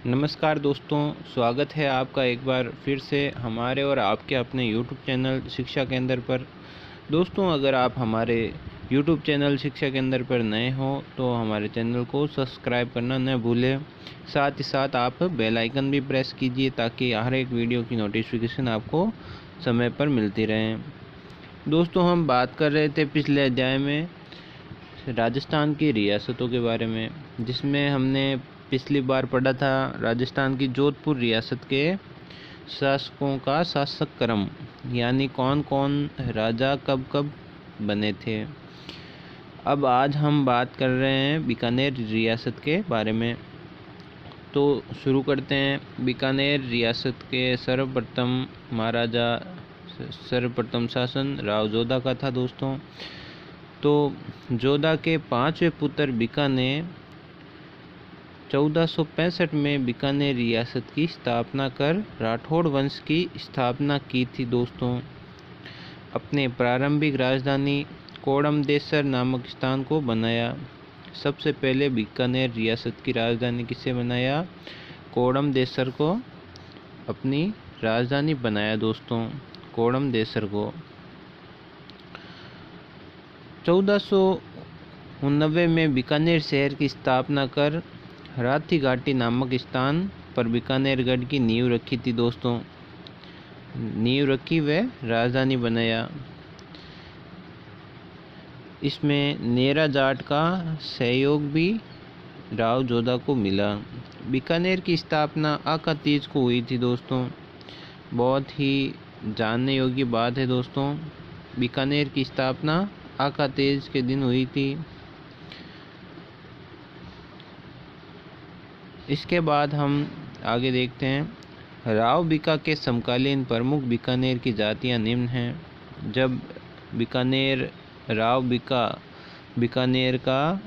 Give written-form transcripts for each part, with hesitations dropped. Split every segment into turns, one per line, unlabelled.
नमस्कार दोस्तों, स्वागत है आपका एक बार फिर से हमारे और आपके अपने YouTube चैनल शिक्षा केंद्र पर। दोस्तों, अगर आप हमारे YouTube चैनल शिक्षा केंद्र पर नए हो तो हमारे चैनल को सब्सक्राइब करना न भूलें। साथ ही साथ आप बेल आइकन भी प्रेस कीजिए ताकि हर एक वीडियो की नोटिफिकेशन आपको समय पर मिलती रहे। दोस्तों, हम बात कर रहे थे पिछले अध्याय में राजस्थान की रियासतों के बारे में, जिसमें हमने पिछली बार पढ़ा था राजस्थान की जोधपुर रियासत के शासकों का शासक क्रम, यानी कौन कौन राजा कब कब बने थे। अब आज हम बात कर रहे हैं बीकानेर रियासत के बारे में। तो शुरू करते हैं। बीकानेर रियासत के सर्वप्रथम शासन राव जोधा का था दोस्तों। तो जोधा के पांचवें पुत्र बीका ने 1465 में बीकानेर रियासत की स्थापना कर राठौड़ वंश की स्थापना की थी दोस्तों। अपने प्रारंभिक राजधानी कोडमदेसर नामक स्थान को बनाया। सबसे पहले बीकानेर रियासत की राजधानी किसे बनाया? कोडमदेसर को अपनी राजधानी बनाया दोस्तों, कोडमदेसर को। 1489 में बीकानेर शहर की स्थापना कर राथी घाटी नामक स्थान पर बीकानेरगढ़ की नींव रखी थी दोस्तों। नींव रखी व राजधानी बनाया। इसमें नेरा जाट का सहयोग भी राव जोधा को मिला। बीकानेर की स्थापना आका तीज को हुई थी दोस्तों। बहुत ही जानने योग्य बात है दोस्तों। बीकानेर की स्थापना आका तीज के दिन हुई थी। इसके बाद हम आगे देखते हैं। राव बीका के समकालीन प्रमुख बीकानेर की जातियां निम्न हैं। जब राव बीका बीकानेर का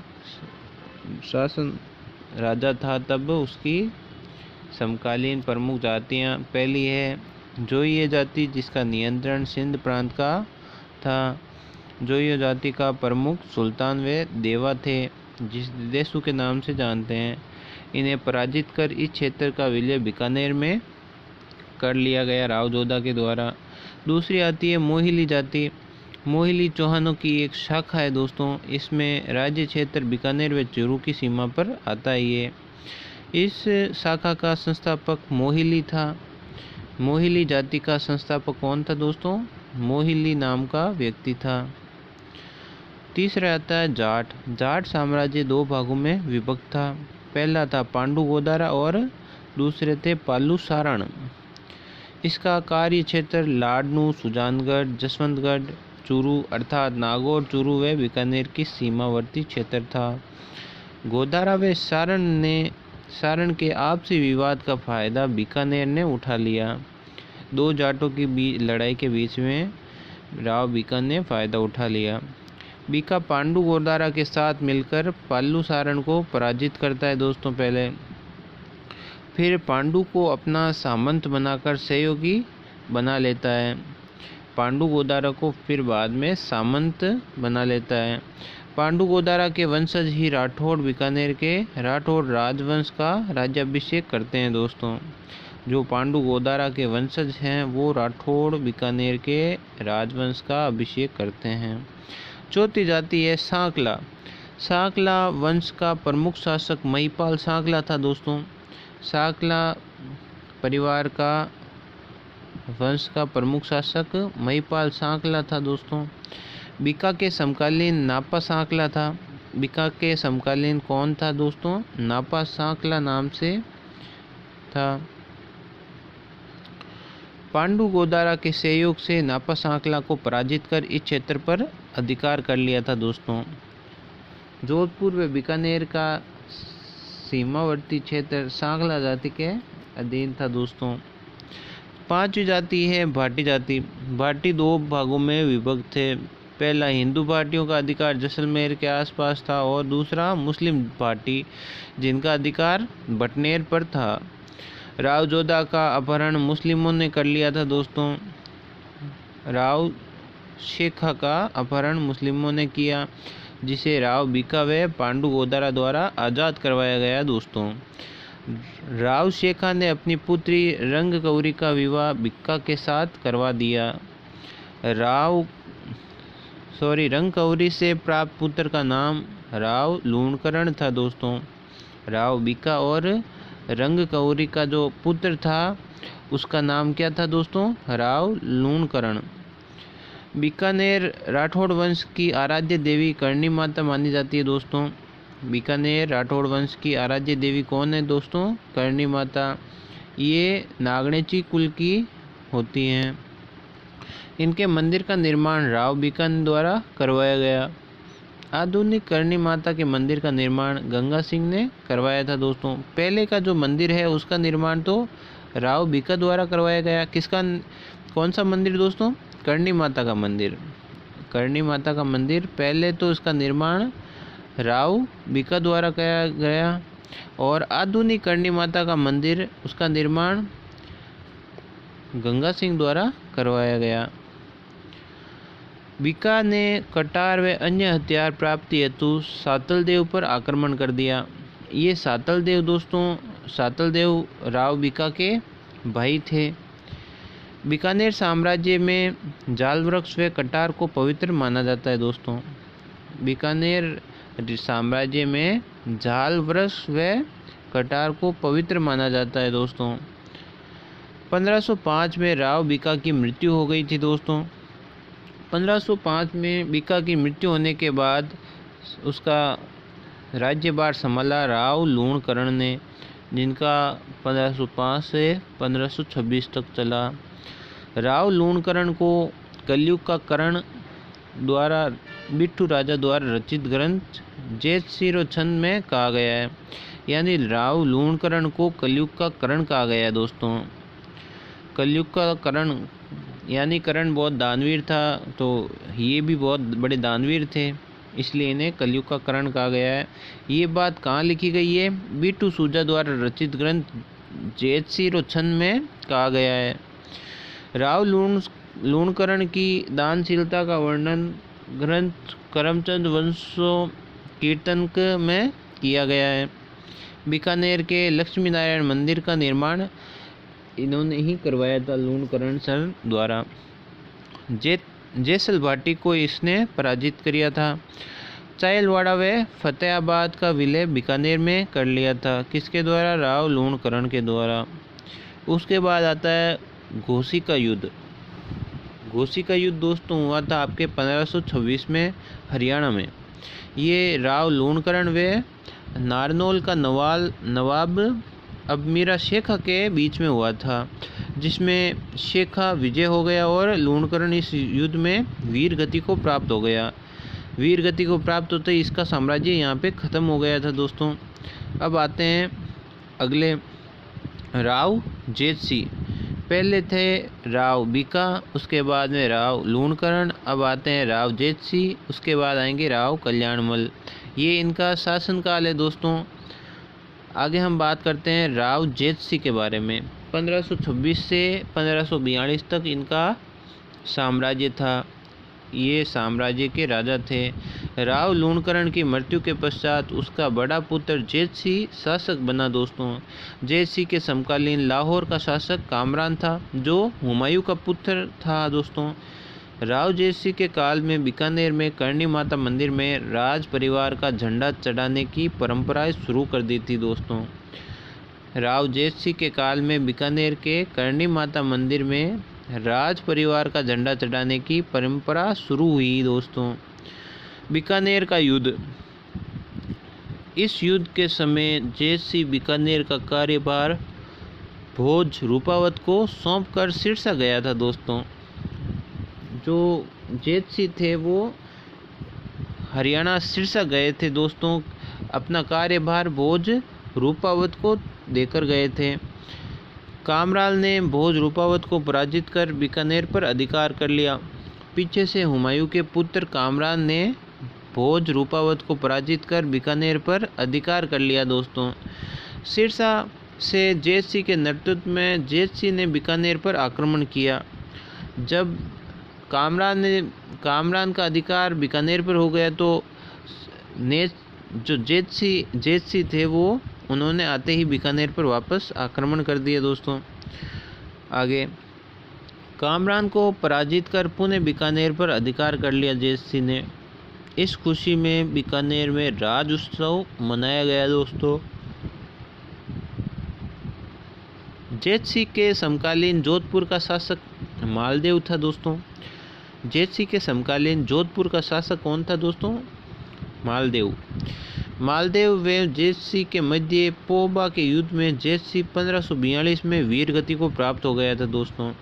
शासन राजा था तब उसकी समकालीन प्रमुख जातियां, पहली है जोइये जाति, जिसका नियंत्रण सिंध प्रांत का था। जोइये जाति का प्रमुख सुल्तान व देवा थे, जिस देशु के नाम से जानते हैं। इन्हें पराजित कर इस क्षेत्र का विलय बीकानेर में कर लिया गया राव जोधा के द्वारा। दूसरी आती है मोहिली जाति। मोहिली चौहानों की एक शाखा है दोस्तों। इसमें राज्य क्षेत्र बीकानेर व चूरू की सीमा पर आता है ये। इस शाखा का संस्थापक मोहिली था। मोहिली जाति का संस्थापक कौन था दोस्तों? मोहिली नाम का व्यक्ति था। तीसरा आता है जाट। जाट साम्राज्य दो भागों में विभक्त था। पहला था पांडु गोदारा और दूसरे थे पालू सारण। इसका कार्य क्षेत्र लाडनू, सुजानगढ़, जसवंतगढ़, चूरू अर्थात नागौर, चूरू व बीकानेर की सीमावर्ती क्षेत्र था। गोदारा व सारण के आपसी विवाद का फायदा बीकानेर ने उठा लिया। दो जाटों की लड़ाई के बीच में राव बीका ने फायदा उठा लिया। बीका पांडु गोदारा के साथ मिलकर पालू सारण को पराजित करता है दोस्तों पहले। फिर पांडु को अपना सामंत बनाकर सहयोगी बना लेता है। पांडु गोदारा को फिर बाद में सामंत बना लेता है। पांडु गोदारा के वंशज ही राठौड़ बीकानेर के राठौड़ राजवंश का राज्याभिषेक करते हैं दोस्तों। जो पांडु गोदारा के वंशज हैं वो राठौड़ बीकानेर के राजवंश का अभिषेक करते हैं। चौथी जाति है सांकला। सांकला वंश का प्रमुख शासक महिपाल सांकला था दोस्तों। सांकला परिवार का वंश का प्रमुख शासक महिपाल सांकला था दोस्तों। बीका के समकालीन नापा सांकला था। बीका के समकालीन कौन था दोस्तों? नापा सांकला नाम से था। पांडु गोदारा के सहयोग से नापा सांकला को पराजित कर इस क्षेत्र पर अधिकार कर लिया था दोस्तों। जोधपुर व बीकानेर का सीमावर्ती क्षेत्र सांकला जाति के अधीन था दोस्तों। पांचवी जाति है भाटी जाति। भाटी दो भागों में विभक्त थे। पहला हिंदू भाटियों का अधिकार जैसलमेर के आसपास था और दूसरा मुस्लिम भाटी, जिनका अधिकार बटनेर पर था। राव जोधा का अपहरण मुस्लिमों ने कर लिया था दोस्तों। राव शेखा का अपहरण मुस्लिमों ने किया, जिसे राव बीका व पांडु गोदारा द्वारा आज़ाद करवाया गया दोस्तों। राव शेखा ने अपनी पुत्री रंगगौरी का विवाह बिक्का के साथ करवा दिया। रंगगौरी से प्राप्त पुत्र का नाम राव लूणकरण था दोस्तों। राव बिक्का और रंगगौरी का जो पुत्र था उसका नाम क्या था दोस्तों? राव लूणकरण। बीकानेर राठौड़ वंश की आराध्य देवी करणी माता मानी जाती है दोस्तों। बीकानेर राठौड़ वंश की आराध्य देवी कौन है दोस्तों? करणी माता। ये नागणेची कुल की होती हैं। इनके मंदिर का निर्माण राव बीकानेर द्वारा करवाया गया। आधुनिक करणी माता के मंदिर का निर्माण गंगा सिंह ने करवाया था दोस्तों। पहले का जो मंदिर है उसका निर्माण तो राव बीका द्वारा करवाया गया। किसका, कौन सा मंदिर दोस्तों? करणी माता का मंदिर। करणी माता का मंदिर पहले तो इसका निर्माण राव बीका द्वारा किया गया और आधुनिक करणी माता का मंदिर उसका निर्माण गंगा सिंह द्वारा करवाया गया। बीका ने कटार व अन्य हथियार प्राप्ति हेतु सातलदेव पर आक्रमण कर दिया। ये सातलदेव दोस्तों, सातलदेव राव बीका के भाई थे। बीकानेर साम्राज्य में जाल वृक्ष व कटार को पवित्र माना जाता है दोस्तों। बीकानेर साम्राज्य में जाल वृक्ष व कटार को पवित्र माना जाता है दोस्तों। 1505 में राव बीका की मृत्यु हो गई थी दोस्तों। 1505 में बीका की मृत्यु होने के बाद उसका राज्यभार संभाला राव लूणकरण ने, जिनका 1505 से 1526 तक चला। राव लूणकरण को कलयुग का करण द्वारा बिट्ठू राजा द्वारा रचित ग्रंथ जेतसिरो छंद में कहा गया है। यानी राव लूणकरण को कलयुग का करण कहा गया है दोस्तों। कलयुग का करण यानी करण बहुत दानवीर था, तो ये भी बहुत बड़े दानवीर थे, इसलिए इन्हें कलयुग का करण कहा गया है। ये बात कहाँ लिखी गई है? बिट्ठू सूजा द्वारा रचित ग्रंथ जेतसिरो छंद में कहा गया है। राव लूणकरण की दानशीलता का वर्णन ग्रंथ करमचंद वंशो कीर्तनक में किया गया है। बीकानेर के लक्ष्मी नारायण मंदिर का निर्माण इन्होंने ही करवाया था लूणकरण सर द्वारा। जैसल भाटी को इसने पराजित किया था। चायलवाड़ा व फतेहाबाद का विलय बीकानेर में कर लिया था। किसके द्वारा? राव लूणकरण के द्वारा। उसके बाद आता है घोसी का युद्ध। घोसी का युद्ध दोस्तों हुआ था आपके 1526 में हरियाणा में। ये राव लूणकरण व नारनौल का नवाब अबमीरा शेखा के बीच में हुआ था, जिसमें शेखा विजय हो गया और लूणकरण इस युद्ध में वीर गति को प्राप्त हो गया। वीर गति को प्राप्त होते ही इसका साम्राज्य यहाँ पे ख़त्म हो गया था दोस्तों। अब आते हैं अगले, राव जेतसी। पहले थे राव बीका, उसके बाद में राव लूणकरण, अब आते हैं राव जेतसी, उसके बाद आएंगे राव कल्याणमल। ये इनका शासनकाल है दोस्तों। आगे हम बात करते हैं राव जेतसी के बारे में। 1526 से 1542 तक इनका साम्राज्य था। ये साम्राज्य के राजा थे। राव लूणकरण की मृत्यु के पश्चात उसका बड़ा पुत्र जेतसी शासक बना दोस्तों। जेतसी के समकालीन लाहौर का शासक कामरान था, जो हुमायूं का पुत्र था दोस्तों। राव जेतसी के काल में बीकानेर में करणी माता मंदिर में राज परिवार का झंडा चढ़ाने की परंपरा शुरू कर दी थी दोस्तों। राव जेतसी के काल में बीकानेर के करणी माता मंदिर में राज परिवार का झंडा चढ़ाने की परंपरा शुरू हुई दोस्तों। बीकानेर का युद्ध। इस युद्ध के समय जेतसी बीकानेर का कार्यभार भोज रूपावत को सौंपकर सिरसा गया था दोस्तों। जो जेतसी थे वो हरियाणा सिरसा गए थे दोस्तों, अपना कार्यभार भोज रूपावत को देकर गए थे। कामराल ने भोज रूपावत को पराजित कर बीकानेर पर अधिकार कर लिया। पीछे से हुमायूं के पुत्र कामरान ने भोज रूपावत को पराजित कर बीकानेर पर अधिकार कर लिया दोस्तों। सिरसा से जेतसी के नेतृत्व में जेतसी ने बीकानेर पर आक्रमण किया। जब कामरान का अधिकार बीकानेर पर हो गया तो जो जेतसी थे वो उन्होंने आते ही बीकानेर पर वापस आक्रमण कर दिया दोस्तों। आगे, कामरान को पराजित कर पुणे बीकानेर पर अधिकार कर लिया जेत सिंह ने। इस खुशी में बीकानेर में राज उत्सव मनाया गया दोस्तों। जेत सिंह के समकालीन जोधपुर का शासक मालदेव था दोस्तों। जेत सिंह के समकालीन जोधपुर का शासक कौन था दोस्तों? मालदेव। मालदेव व जेत सिंह के मध्य पोबा के युद्ध में जेत सिंह 1542 में वीर गति को प्राप्त हो गया था दोस्तों।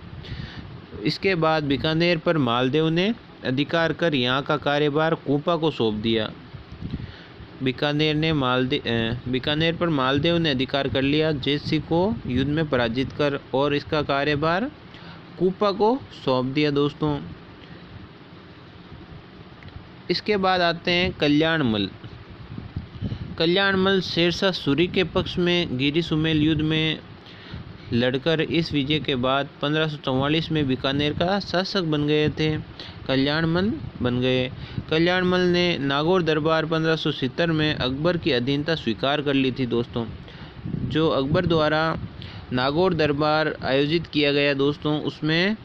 इसके बाद बीकानेर पर मालदेव ने अधिकार कर यहाँ का कार्यभार कुपा को सौंप दिया। बीकानेर पर मालदेव ने अधिकार कर लिया, जेत सिंह को युद्ध में पराजित कर, और इसका कार्यभार कुपा को सौंप दिया दोस्तों। इसके बाद आते हैं कल्याणमल। कल्याणमल शेरशाह सूरी के पक्ष में गिरी सुमेल युद्ध में लड़कर इस विजय के बाद 1544 में बीकानेर का शासक बन गए थे। कल्याणमल बन गए। कल्याणमल ने नागौर दरबार 1570 में अकबर की अधीनता स्वीकार कर ली थी दोस्तों। जो अकबर द्वारा नागौर दरबार आयोजित किया गया दोस्तों, उसमें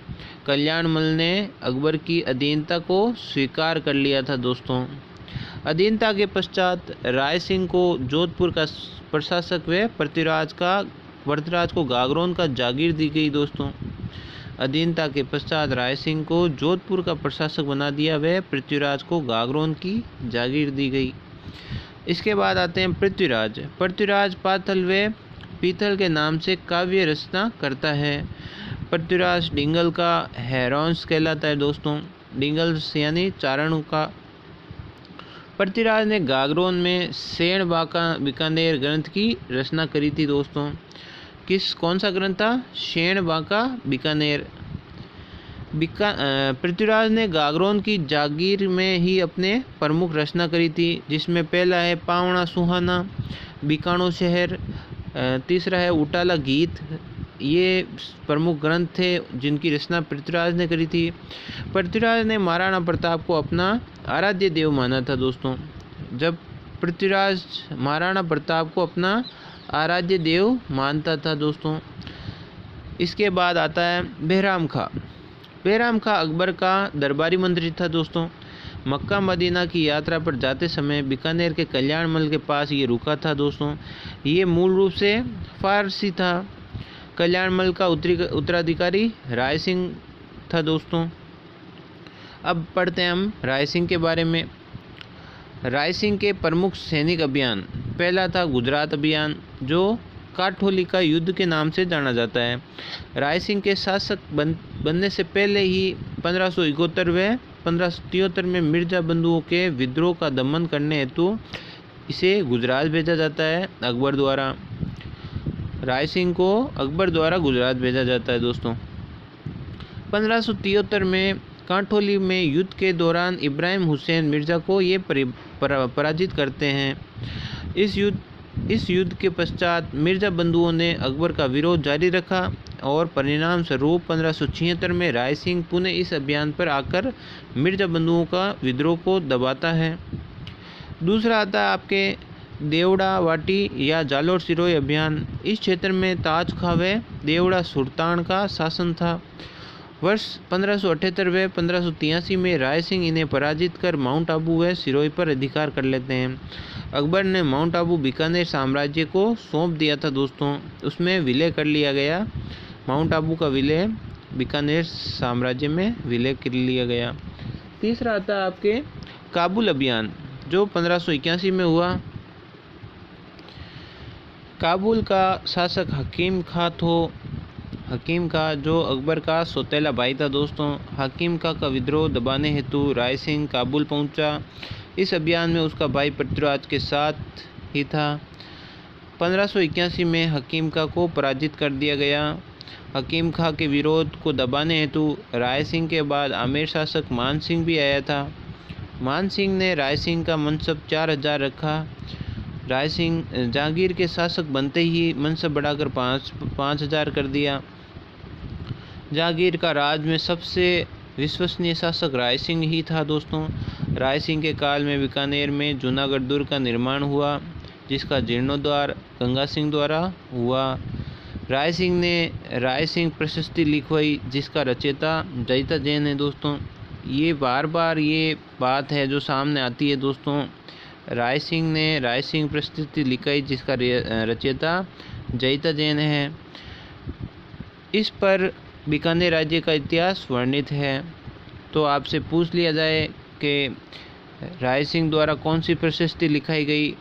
कल्याणमल ने अकबर की अधीनता को स्वीकार कर लिया था दोस्तों। अधीनता के पश्चात राय सिंह को जोधपुर का प्रशासक व पृथ्वीराज को गागरोन का जागीर दी गई दोस्तों। अधीनता के पश्चात राय सिंह को जोधपुर का प्रशासक बना दिया व पृथ्वीराज को गागरोन की जागीर दी गई। इसके बाद आते हैं पृथ्वीराज। पृथ्वीराज पाथल व पीथल के नाम से काव्य रचना करता है। पृथ्वीराज डिंगल का हैरॉन्स कहलाता है दोस्तों। डिंगल्स यानी चारणों का। पृथ्वीराज ने गागरोन में सेण बीकानेर ग्रंथ की रचना करी थी दोस्तों। कौन सा ग्रंथ था? सेण बांका बीकानेर। पृथ्वीराज ने गागरोन की जागीर में ही अपने प्रमुख रचना करी थी, जिसमें पहला है पावना सुहाना, बीकानो शहर, तीसरा है उटाला गीत। ये प्रमुख ग्रंथ थे जिनकी रचना पृथ्वीराज ने करी थी। पृथ्वीराज ने महाराणा प्रताप को अपना आराध्य देव माना था दोस्तों। जब पृथ्वीराज महाराणा प्रताप को अपना आराध्य देव मानता था दोस्तों। इसके बाद आता है बहराम खां। बहराम खां अकबर का दरबारी मंत्री था दोस्तों। मक्का मदीना की यात्रा पर जाते समय बीकानेर के कल्याणमल के पास ये रुका था दोस्तों। ये मूल रूप से फारसी था। कल्याणमल का उत्तराधिकारी राय सिंह था दोस्तों। अब पढ़ते हैं हम राय सिंह के बारे में। राय सिंह के प्रमुख सैनिक अभियान, पहला था गुजरात अभियान, जो काठोली का युद्ध के नाम से जाना जाता है। राय सिंह के शासक बनने से पहले ही 1571 व 1573 में मिर्जा बंधुओं के विद्रोह का दमन करने हेतु इसे गुजरात भेजा जाता है अकबर द्वारा। राय सिंह को अकबर द्वारा गुजरात भेजा जाता है दोस्तों। 1573 में काठोली में युद्ध के दौरान इब्राहिम हुसैन मिर्ज़ा को ये पराजित करते हैं। इस युद्ध के पश्चात मिर्ज़ा बंधुओं ने अकबर का विरोध जारी रखा और परिणाम स्वरूप 1576 में राय सिंह पुणे इस अभियान पर आकर मिर्ज़ा बंधुओं का विद्रोह को दबाता है। दूसरा आता है आपके देवड़ा वाटी या जालोर सिरोही अभियान। इस क्षेत्र में ताज खां व देवड़ा सुल्तान का शासन था। वर्ष 1578 व 1583 में राय सिंह इन्हें पराजित कर माउंट आबू व सिरोही पर अधिकार कर लेते हैं। अकबर ने माउंट आबू बीकानेर साम्राज्य को सौंप दिया था दोस्तों। उसमें विलय कर लिया गया। माउंट आबू का विलय बीकानेर साम्राज्य में विलय कर लिया गया। तीसरा आता है आपके काबुल अभियान, जो 1581 में हुआ। काबुल का शासक हकीम खां जो अकबर का सौतेला भाई था दोस्तों। हकीम खां का विद्रोह दबाने हेतु राय सिंह काबुल पहुंचा। इस अभियान में उसका भाई पृथ्वीराज के साथ ही था। 1581 में हकीम खां को पराजित कर दिया गया। हकीम खां के विरोध को दबाने हेतु राय सिंह के बाद आमेर शासक मान सिंह भी आया था। मान सिंह ने राय सिंह का मनसब 4000 रखा। राय सिंह जहांगीर के शासक बनते ही मनसब बढ़ाकर 5000 कर दिया। जहांगीर का राज में सबसे विश्वसनीय शासक राय सिंह ही था दोस्तों। राय सिंह के काल में बीकानेर में जूनागढ़ दुर्ग का निर्माण हुआ। जिसका जीर्णोद्धार गंगा सिंह द्वारा हुआ। राय सिंह ने राय सिंह प्रशस्ति लिखवाई, जिसका रचयिता जयिता जैन है दोस्तों। ये बार बार ये बात है जो सामने आती है दोस्तों, राय सिंह ने राय सिंह प्रशस्ति लिखाई, जिसका रचयिता जयिता जैन है। इस पर बीकानेर राज्य का इतिहास वर्णित है। तो आपसे पूछ लिया जाए कि राय सिंह द्वारा कौन सी प्रशस्ति लिखाई गई,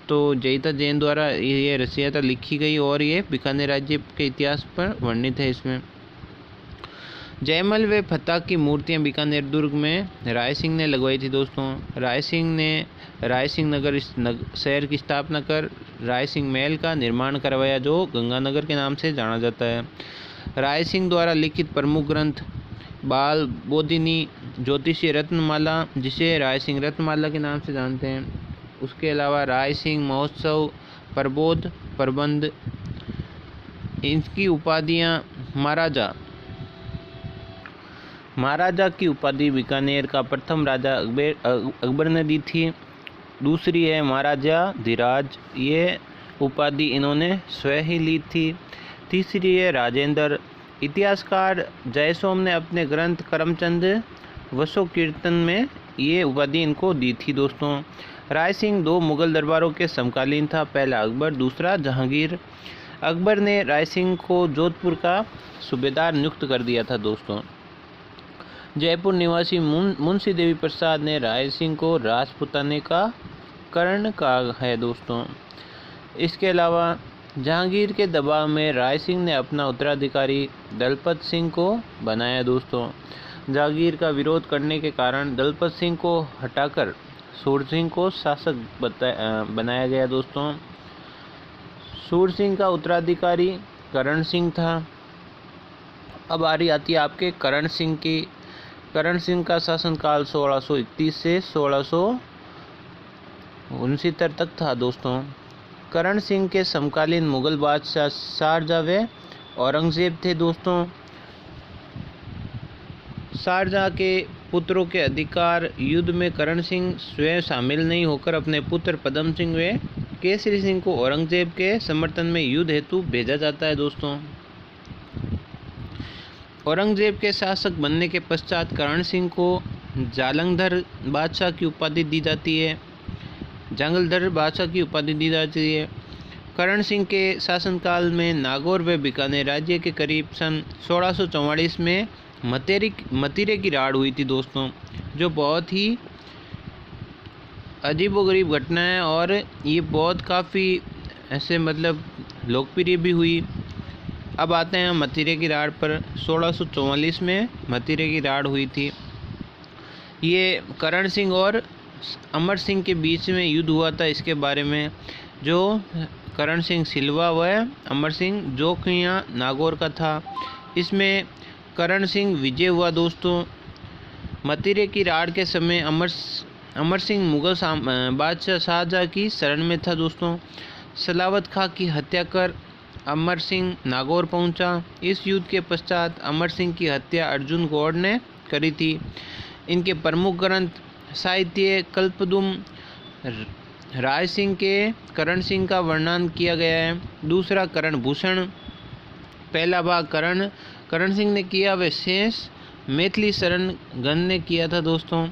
तो जयिता जैन द्वारा ये रचयिता लिखी गई और ये बीकानेर राज्य के इतिहास पर वर्णित है। इसमें जयमल व फत्ता की मूर्तियां बीकानेर दुर्ग में राय सिंह ने लगवाई थी दोस्तों। राय सिंह ने राय सिंह नगर शहर की स्थापना कर राय सिंह महल का निर्माण करवाया, जो गंगानगर के नाम से जाना जाता है। राय सिंह द्वारा लिखित प्रमुख ग्रंथ बाल बोधिनी, ज्योतिषीय रत्नमाला, जिसे राय सिंह रत्नमाला के नाम से जानते हैं, उसके अलावा राय सिंह महोत्सव, प्रबोध, प्रबंध। इनकी उपाधियां महाराजा की उपाधि बीकानेर का प्रथम राजा अकबर ने दी थी। दूसरी है महाराजा धीराज, ये उपाधि इन्होंने स्वयं ही ली थी। तीसरी है राजेंद्र। इतिहासकार जयसोम ने अपने ग्रंथ करमचंद वसो कीर्तन में ये उपाधि इनको दी थी दोस्तों। राय सिंह 2 मुगल दरबारों के समकालीन था, पहला अकबर, दूसरा जहांगीर। अकबर ने राय सिंह को जोधपुर का सूबेदार नियुक्त कर दिया था दोस्तों। जयपुर निवासी मुंशी देवी प्रसाद ने राय सिंह को राजपुताने का कर्ण कहा है दोस्तों। इसके अलावा जहांगीर के दबाव में राय सिंह ने अपना उत्तराधिकारी दलपत सिंह को बनाया दोस्तों। जहांगीर का विरोध करने के कारण दलपत सिंह को हटाकर सूर सिंह को शासक बनाया गया दोस्तों। सूर सिंह का उत्तराधिकारी करण सिंह था। अब बारी आती है आपके करण सिंह की। करण सिंह का शासनकाल 1631 से 1669 तक था दोस्तों। करण सिंह के समकालीन मुगल बादशाह शारजहाँ व औरंगजेब थे दोस्तों। शारजहाँ के पुत्रों के अधिकार युद्ध में करण सिंह स्वयं शामिल नहीं होकर अपने पुत्र पद्म सिंह व केसरी सिंह को औरंगजेब के समर्थन में युद्ध हेतु भेजा जाता है दोस्तों। औरंगजेब के शासक बनने के पश्चात करण सिंह को जालंधर बादशाह की उपाधि दी जाती है। करण सिंह के शासनकाल में नागौर व बीकानेर राज्य के करीब सन 1644 में मतीरे की राड़ हुई थी दोस्तों, जो बहुत ही अजीबोगरीब घटना है और ये बहुत काफ़ी ऐसे मतलब लोकप्रिय भी हुई। अब आते हैं मतीरे की राड़ पर। 1644 में मतीरे की राड़ हुई थी। ये करण सिंह और अमर सिंह के बीच में युद्ध हुआ था। इसके बारे में जो करण सिंह सिलवा व अमर सिंह जोखिया नागौर का था, इसमें करण सिंह विजय हुआ दोस्तों। मतीरे की राड़ के समय अमर सिंह मुगल बादशाह शाहजहाँ की शरण में था दोस्तों। सलावत खां की हत्या कर अमर सिंह नागौर पहुंचा। इस युद्ध के पश्चात अमर सिंह की हत्या अर्जुन गौड़ ने करी थी। इनके प्रमुख ग्रंथ साहित्य कल्पद्रुम राय सिंह के करण सिंह का वर्णन किया गया है। दूसरा करण भूषण, पहला भाग करण सिंह ने किया व शेष मैथिली शरण गण ने किया था दोस्तों।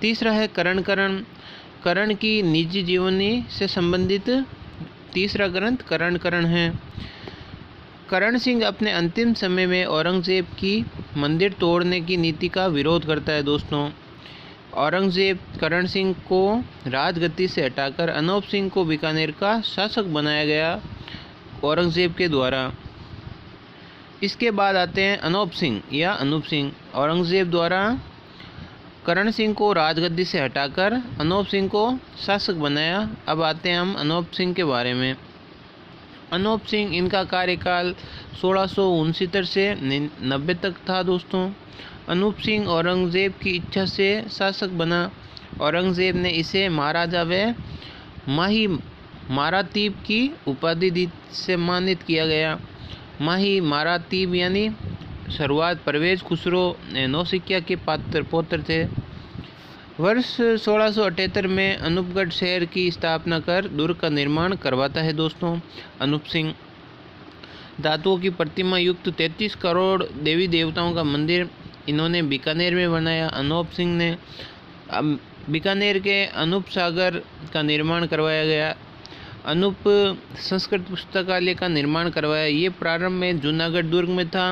तीसरा है करण की निजी जीवनी से संबंधित तीसरा ग्रंथ करण है। करण सिंह अपने अंतिम समय में औरंगजेब की मंदिर तोड़ने की नीति का विरोध करता है दोस्तों। औरंगजेब करण सिंह को राजगद्दी से हटाकर अनूप सिंह को बीकानेर का शासक बनाया गया औरंगजेब के द्वारा। इसके बाद आते हैं अनूप सिंह। औरंगजेब द्वारा करण सिंह को राजगद्दी से हटाकर अनूप सिंह को शासक बनाया। अब आते हैं हम अनूप सिंह के बारे में। अनूप सिंह, इनका कार्यकाल 1669 से 90 तक था दोस्तों। अनूप सिंह औरंगजेब की इच्छा से शासक बना। औरंगजेब ने इसे महाराजा व माही मारातीब की उपाधि दी सम्मानित किया गया। माही मारातीब यानी शुरुआत परवेज खुसरो नौसिखिया के पौत्र थे। वर्ष 1678 में अनूपगढ़ शहर की स्थापना कर दुर्ग का निर्माण करवाता है दोस्तों अनूप सिंह। धातुओं की प्रतिमा युक्त 33 करोड़ देवी देवताओं का मंदिर इन्होंने बीकानेर में बनाया। अनूप सिंह ने बीकानेर के अनूप सागर का निर्माण करवाया गया। अनूप संस्कृत पुस्तकालय का निर्माण करवाया। ये प्रारंभ में जूनागढ़ दुर्ग में था,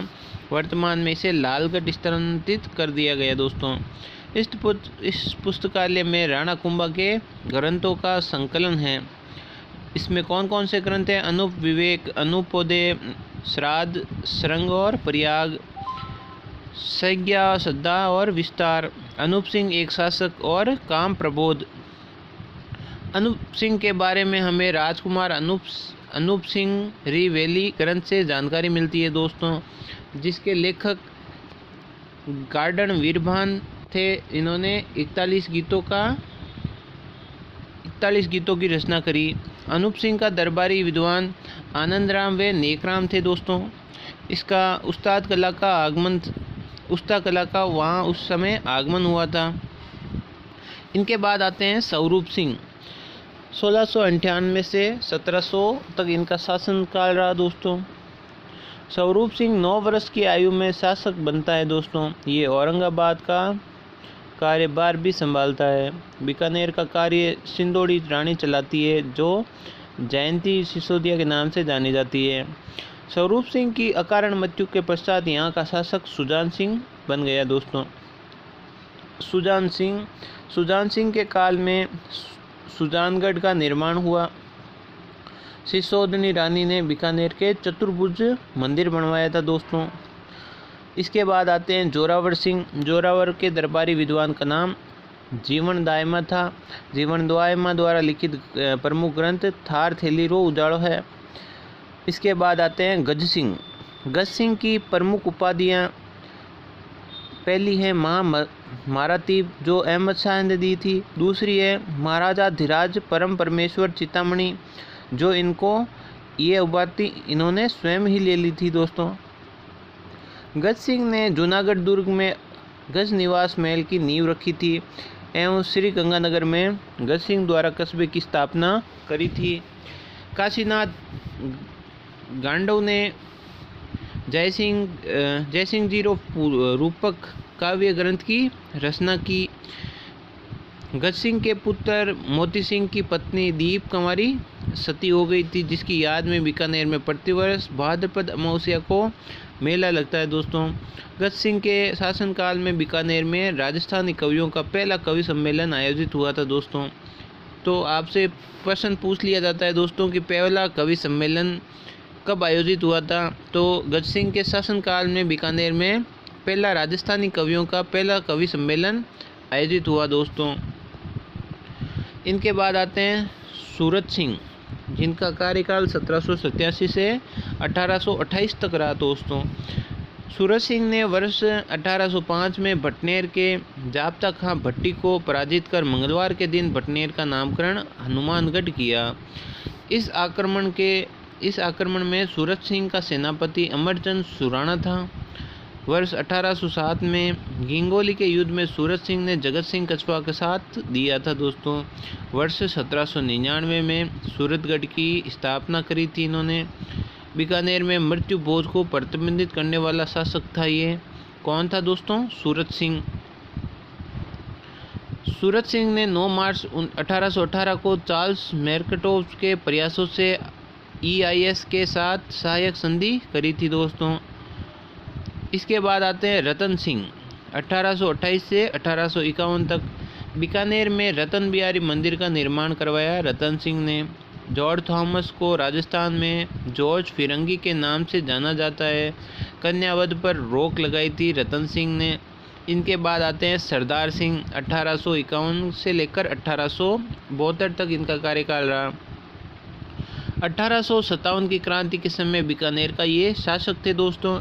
वर्तमान में इसे लालगढ़ स्थानांतरित कर दिया गया दोस्तों। इस पुस्तकालय में राणा कुंभा के ग्रंथों का संकलन है। इसमें कौन कौन से ग्रंथ हैं? अनूप विवेक, अनूपोदय, श्राद्ध, श्रृंग और प्रयाग, संज्ञा, श्रद्धा और विस्तार, अनूप सिंह एक शासक और काम प्रबोध। अनूप सिंह के बारे में हमें राजकुमार अनूप सिंह रिवेली ग्रंथ से जानकारी मिलती है दोस्तों, जिसके लेखक गार्डन वीरभान थे। इन्होंने 41 गीतों की रचना करी। अनूप सिंह का दरबारी विद्वान आनंद राम व नेकराम थे दोस्तों। इसका उस्ताद कला का वहाँ उस समय आगमन हुआ था। इनके बाद आते हैं स्वरूप सिंह। 1698 से 1700 तक इनका शासनकाल रहा दोस्तों। स्वरूप सिंह 9 वर्ष की आयु में शासक बनता है दोस्तों। ये औरंगाबाद का कार्यभार भी संभालता है। बीकानेर का कार्य सिंदोड़ी रानी चलाती है, जो जयंती सिसोदिया के नाम से जानी जाती है। स्वरूप सिंह की अकारण मृत्यु के पश्चात यहाँ का शासक सुजान सिंह बन गया दोस्तों। सुजान सिंह के काल में सुजानगढ़ का निर्माण हुआ। सिसोदनी रानी ने बीकानेर के चतुर्भुज मंदिर बनवाया था दोस्तों। इसके बाद आते हैं जोरावर सिंह। जोरावर के दरबारी विद्वान का नाम जीवन दायमा था। जीवन दायमा द्वारा लिखित प्रमुख ग्रंथ थार थैली रो उजाड़ो है। इसके बाद आते हैं गज सिंह। गज सिंह की प्रमुख उपाधियाँ पहली है महारातीब, जो अहमद शाह ने दी थी। दूसरी है महाराजा धीराज परम परमेश्वर चितामणि, जो ये उपाधि इन्होंने स्वयं ही ले ली थी दोस्तों। गज सिंह ने जूनागढ़ दुर्ग में गज निवास महल की नींव रखी थी एवं श्री गंगानगर में गज सिंह द्वारा कस्बे की स्थापना करी थी। काशीनाथ गांडव ने जयसिंह जी रूपक काव्य ग्रंथ की रचना की। गज सिंह के पुत्र मोती सिंह की पत्नी दीप कुमारी सती हो गई थी, जिसकी याद में बीकानेर में प्रतिवर्ष भाद्रपद अमावस्या को मेला लगता है दोस्तों। गज सिंह के शासनकाल में बीकानेर में राजस्थानी कवियों का पहला कवि सम्मेलन आयोजित हुआ था दोस्तों। तो आपसे प्रश्न पूछ लिया जाता है दोस्तों कि पहला कवि सम्मेलन कब आयोजित हुआ था? तो गज सिंह के शासनकाल में बीकानेर में पहला राजस्थानी कवियों का पहला कवि सम्मेलन आयोजित हुआ दोस्तों। इनके बाद आते हैं सूरत सिंह, जिनका कार्यकाल 1787 से 1828 तक रहा दोस्तों। सूरत सिंह ने वर्ष 1805 में भटनेर के जाब्ता खां भट्टी को पराजित कर मंगलवार के दिन भटनेर का नामकरण हनुमानगढ़ किया। इस आक्रमण में सूरत सिंह का सेनापति अमरचंद सुराणा था। वर्ष 1807 में गिंगोली के युद्ध में सूरत सिंह ने जगत सिंह कछवा के साथ दिया था दोस्तों। वर्ष 1799 में सूरतगढ़ की स्थापना करी थी इन्होंने। बीकानेर में मृत्यु भोज को प्रतिबंधित करने वाला शासक था। ये कौन था दोस्तों? सूरत सिंह। सूरत सिंह ने 9 मार्च 1818 को चार्ल्स मैकटोव के प्रयासों से EIS के साथ सहायक संधि करी थी दोस्तों। इसके बाद आते हैं रतन सिंह। 1828 से 1851 तक बीकानेर में रतन बिहारी मंदिर का निर्माण करवाया रतन सिंह ने। जॉर्ज थॉमस को राजस्थान में जॉर्ज फिरंगी के नाम से जाना जाता है। कन्यावध पर रोक लगाई थी रतन सिंह ने। इनके बाद आते हैं सरदार सिंह। 1851 से लेकर 1872 तक इनका कार्यकाल रहा। 1857 की क्रांति के समय बीकानेर का ये शासक थे दोस्तों।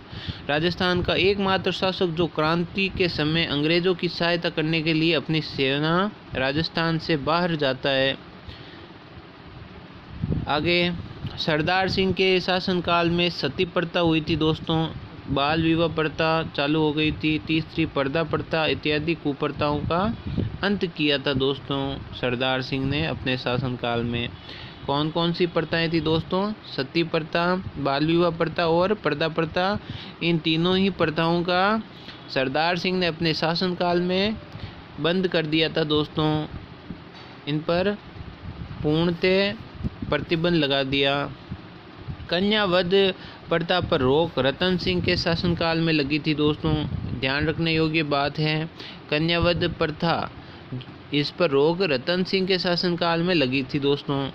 राजस्थान का एकमात्र शासक जो क्रांति के समय अंग्रेजों की सहायता करने के लिए अपनी सेना राजस्थान से बाहर जाता है। आगे सरदार सिंह के शासनकाल में सती प्रथा हुई थी दोस्तों। बाल विवाह प्रथा चालू हो गई थी। तीसरी पर्दा प्रथा इत्यादि कुप्रथाओं का अंत किया था दोस्तों सरदार सिंह ने अपने शासनकाल में। कौन कौन सी प्रथाएं थी दोस्तों? सती प्रथा, बाल विवाह प्रथा और पर्दा प्रथा। इन तीनों ही प्रथाओं का सरदार सिंह ने अपने शासनकाल में बंद कर दिया था दोस्तों। इन पर पूर्णतः प्रतिबंध लगा दिया। कन्या वध प्रथा पर रोक रतन सिंह के शासनकाल में लगी थी दोस्तों। ध्यान रखने योग्य बात है, कन्या वध प्रथा, इस पर रोक रतन सिंह के शासनकाल में लगी थी दोस्तों।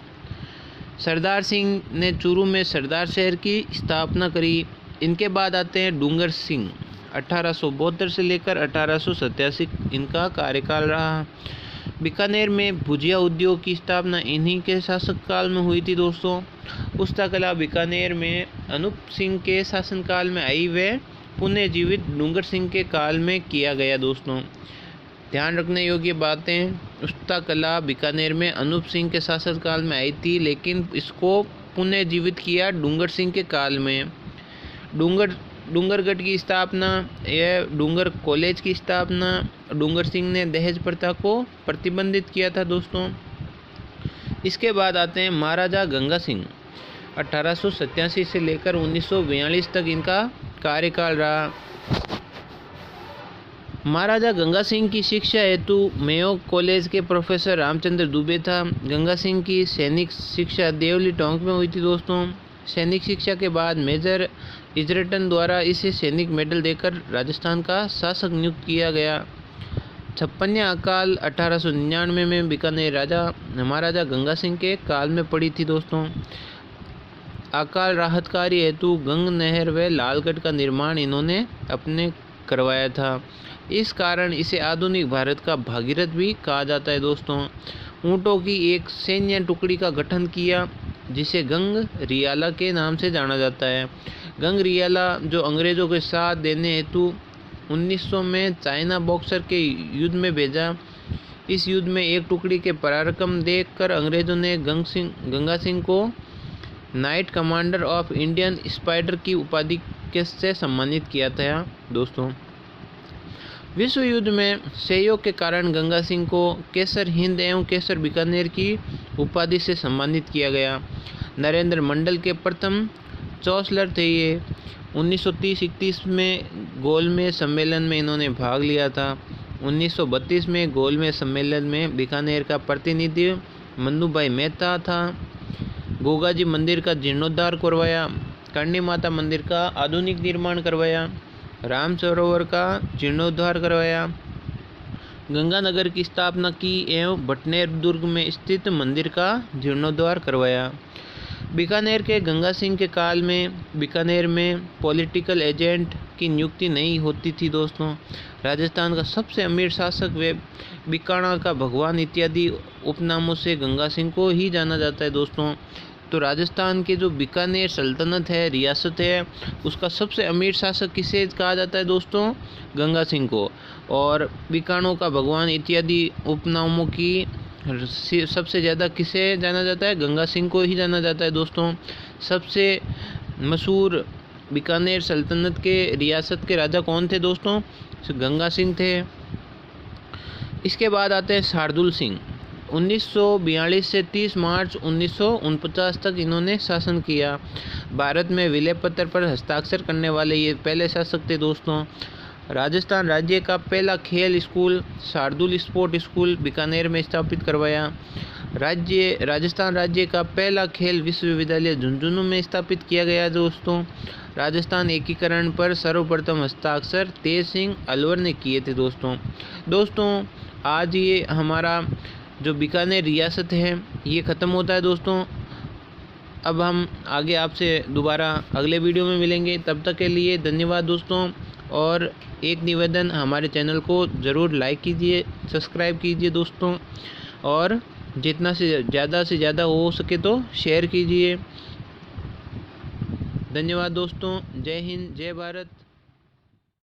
सरदार सिंह ने चूरू में सरदार शहर की स्थापना करी। इनके बाद आते हैं डूंगर सिंह। 1872 से लेकर 1887 इनका कार्यकाल रहा। बीकानेर में भुजिया उद्योग की स्थापना इन्हीं के शासनकाल में हुई थी दोस्तों। पुस्तकला बीकानेर में अनूप सिंह के शासनकाल में आई व पुनर्जीवित डूंगर सिंह के काल में किया गया दोस्तों। ध्यान रखने योग्य बातें, पुस्तकला बीकानेर में अनूप सिंह के शासनकाल में आई थी, लेकिन इसको पुनर्जीवित किया डूंगर सिंह के काल में। डूंगरगढ़ की स्थापना, यह डूंगर कॉलेज की स्थापना, डूंगर सिंह ने दहेज प्रथा को प्रतिबंधित किया था दोस्तों। इसके बाद आते हैं महाराजा गंगा सिंह। 1887 से लेकर 1942 तक इनका कार्यकाल रहा। महाराजा गंगा सिंह की शिक्षा हेतु मेयो कॉलेज के प्रोफेसर रामचंद्र दुबे था। गंगा सिंह की सैनिक शिक्षा देवली टोंक में हुई थी दोस्तों। सैनिक शिक्षा के बाद मेजर इजरटन द्वारा इसे सैनिक मेडल देकर राजस्थान का शासक नियुक्त किया गया। 56 अकाल 1899 में बीकानेर महाराजा गंगा सिंह के काल में पड़ी थी दोस्तों। अकाल राहत कार्य हेतु गंग नहर व लालगढ़ का निर्माण इन्होंने अपने करवाया था। इस कारण इसे आधुनिक भारत का भागीरथ भी कहा जाता है दोस्तों। ऊँटों की एक सैन्य टुकड़ी का गठन किया, जिसे गंग रियाला के नाम से जाना जाता है। गंग रियाला जो अंग्रेज़ों के साथ देने हेतु 1900 में चाइना बॉक्सर के युद्ध में भेजा। इस युद्ध में एक टुकड़ी के पराक्रम देखकर अंग्रेज़ों ने गंगा सिंह को night commander of Indian spider की उपाधि से सम्मानित किया था दोस्तों। विश्व युद्ध में सहयोग के कारण गंगा सिंह को केसर हिंद एवं केसर बीकानेर की उपाधि से सम्मानित किया गया। नरेंद्र मंडल के प्रथम चांसलर थे ये। 1930-31 में गोलमेज सम्मेलन में इन्होंने भाग लिया था। 1932 में गोलमेज सम्मेलन में बीकानेर का प्रतिनिधि मन्नूभाई मेहता था। गोगाजी मंदिर का जीर्णोद्धार करवाया। करणी माता मंदिर का आधुनिक निर्माण करवाया। राम सरोवर का जीर्णोद्धार करवाया। गंगानगर की स्थापना की एवं भटनेर दुर्ग में स्थित मंदिर का जीर्णोद्धार करवाया। बीकानेर के गंगा सिंह के काल में बीकानेर में पॉलिटिकल एजेंट की नियुक्ति नहीं होती थी दोस्तों। राजस्थान का सबसे अमीर शासक व बीकाणा का भगवान इत्यादि उपनामों से गंगा सिंह को ही जाना जाता है दोस्तों। तो राजस्थान के जो बीकानेर सल्तनत है, रियासत है, उसका सबसे अमीर शासक किसे कहा जाता है दोस्तों? गंगा सिंह को। और बीकाणों का भगवान इत्यादि उपनामों की सबसे ज़्यादा किसे जाना जाता है? गंगा सिंह को ही जाना जाता है दोस्तों। सबसे मशहूर बीकानेर सल्तनत के रियासत के राजा कौन थे दोस्तों? गंगा सिंह थे। इसके बाद आते हैं शार्दुल सिंह। 1942 से 30 मार्च 1949 तक इन्होंने शासन किया। भारत में विलय पत्र पर हस्ताक्षर करने वाले ये पहले शासक थे दोस्तों। राजस्थान राज्य का पहला खेल school Shardul sport school Bikaner में स्थापित करवाया। राजस्थान राज्य का पहला खेल विश्वविद्यालय झुंझुनू में स्थापित किया गया दोस्तों। राजस्थान एकीकरण पर सर्वप्रथम हस्ताक्षर तेज सिंह अलवर ने किए थे दोस्तों। आज ये हमारा जो बीकानेर रियासत है ये ख़त्म होता है दोस्तों। अब हम आगे आपसे दोबारा अगले वीडियो में मिलेंगे। तब तक के लिए धन्यवाद दोस्तों। और एक निवेदन, हमारे चैनल को ज़रूर लाइक कीजिए, सब्सक्राइब कीजिए दोस्तों, और जितना से ज़्यादा हो सके तो शेयर कीजिए। धन्यवाद दोस्तों। जय हिंद, जय भारत।